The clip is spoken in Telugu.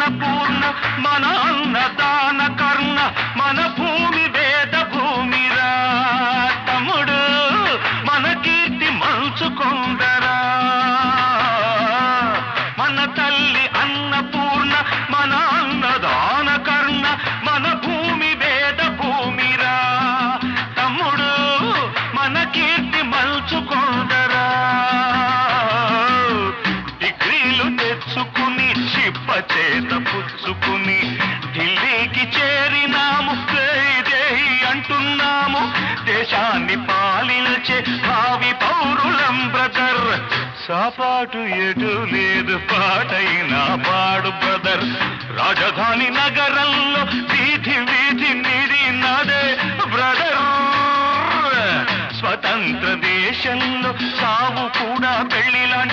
అన్నపూర్ణ మన అన్నదాన కర్ణ మన భూమి వేద భూమిరా తమ్ముడు మన కీర్తి మంచుకొండరా మన తల్లి అన్నపూర్ణ మన అన్నదాన కర్ణ మన భూమి వేద భూమిరా తమ్ముడు మన కీర్తి మంచుకొండరా డిగ్రీలు తెచ్చుకుని చిప్ప చేత పుచ్చుకుని ఢిల్లీకి చేరినాము జై అంటున్నాము దేశాన్ని పాలించే భావి పౌరులం బ్రదర్ సాపాటు ఎటు లేదు పాటైనా పాడు బ్రదర్ రాజధాని నగరంలో వీధి వీధి నిడి నడే బ్రదర్ స్వతంత్ర దేశంలో సావు కూడా పెళ్లిలాంటి